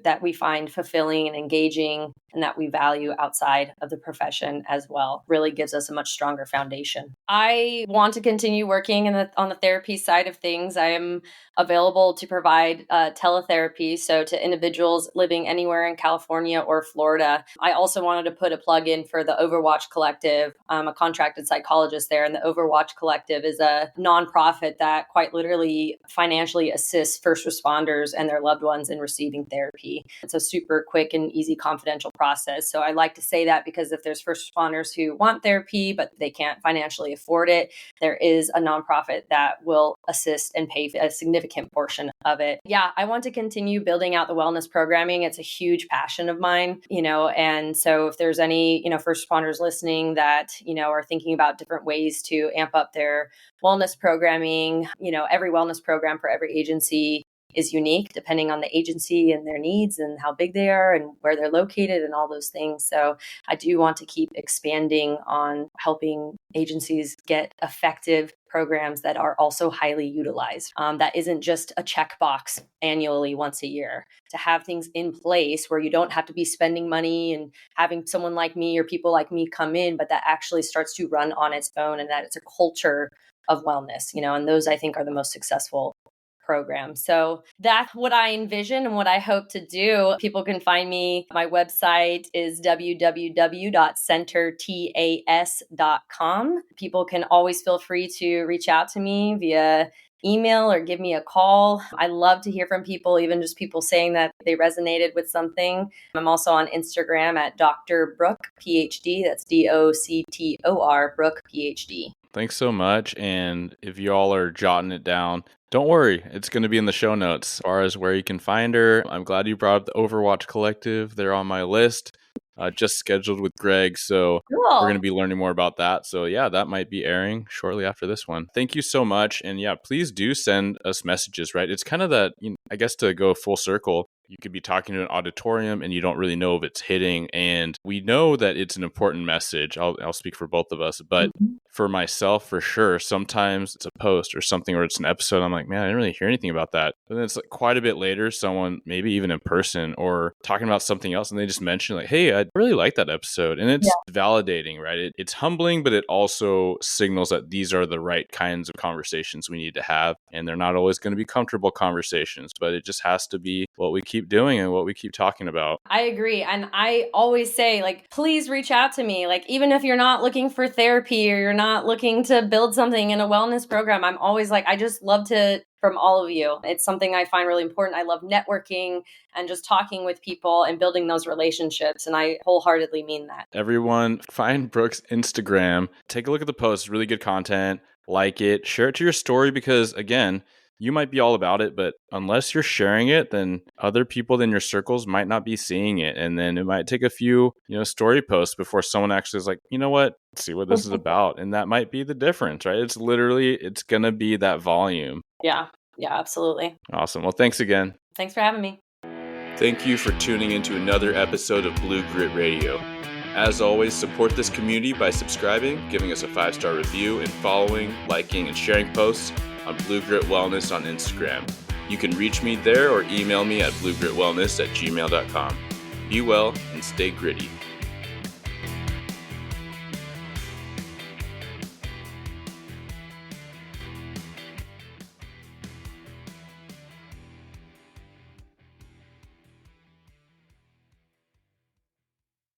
that we find fulfilling and engaging and that we value outside of the profession as well. Really gives us a much stronger foundation. I want to continue working on the therapy side of things. I am available to provide teletherapy, so to individuals living anywhere in California or Florida. I also wanted to put a plug in for the Overwatch Collective. I'm a contracted psychologist there, and the Overwatch Collective is a nonprofit that quite literally financially assists first responders and their loved ones in receiving therapy. It's a super quick and easy confidential process. So I like to say that because if there's first responders who want therapy, but they can't financially afford it, there is a nonprofit that will assist and pay a significant portion of it. Yeah, I want to continue building out the wellness programming. It's a huge passion of mine, and so if there's any, first responders listening that, are thinking about different ways to amp up their wellness programming, every wellness program for every agency is unique depending on the agency and their needs and how big they are and where they're located and all those things. So I do want to keep expanding on helping agencies get effective programs that are also highly utilized. That isn't just a checkbox annually once a year. To have things in place where you don't have to be spending money and having someone like me or people like me come in, but that actually starts to run on its own and that it's a culture of wellness, and those I think are the most successful program. So that's what I envision and what I hope to do. People can find me. My website is www.centertas.com. People can always feel free to reach out to me via email or give me a call. I love to hear from people, even just people saying that they resonated with something. I'm also on Instagram at Dr. Brooke, PhD. That's DOCTOR, Brooke, PhD. Thanks so much. And if you all are jotting it down, don't worry, it's going to be in the show notes as far as where you can find her. I'm glad you brought up the Overwatch Collective. They're on my list, just scheduled with Greg. So Cool. We're going to be learning more about that. So yeah, that might be airing shortly after this one. Thank you so much. And yeah, please do send us messages, right? It's kind of that, I guess to go full circle, you could be talking to an auditorium and you don't really know if it's hitting. And we know that it's an important message. I'll speak for both of us, but for myself, for sure, sometimes it's a post or something, or it's an episode. I'm like, man, I didn't really hear anything about that. And then it's like quite a bit later, someone maybe even in person or talking about something else. And they just mention like, hey, I really like that episode. And it's validating, right? It's humbling, but it also signals that these are the right kinds of conversations we need to have. And they're not always going to be comfortable conversations, but it just has to be what we keep doing and what we keep talking about. I agree. And I always say, like, please reach out to me. Like, even if you're not looking for therapy or you're not looking to build something in a wellness program, I'm always like, I just love to from all of you. It's something I find really important. I love networking and just talking with people and building those relationships. And I wholeheartedly mean that. Everyone, find Brooke's Instagram. Take a look at the post. Really good content. Like it. Share it to your story because, again, you might be all about it, but unless you're sharing it, then other people in your circles might not be seeing it. And then it might take a few, story posts before someone actually is like, you know what, let's see what this is about. And that might be the difference, right? It's going to be that volume. Yeah, absolutely. Awesome. Well, thanks again. Thanks for having me. Thank you for tuning into another episode of Blue Grit Radio. As always, support this community by subscribing, giving us a 5-star review, and following, liking, and sharing posts. on Blue Grit Wellness on Instagram. You can reach me there or email me at bluegritwellness@gmail.com. Be well and stay gritty.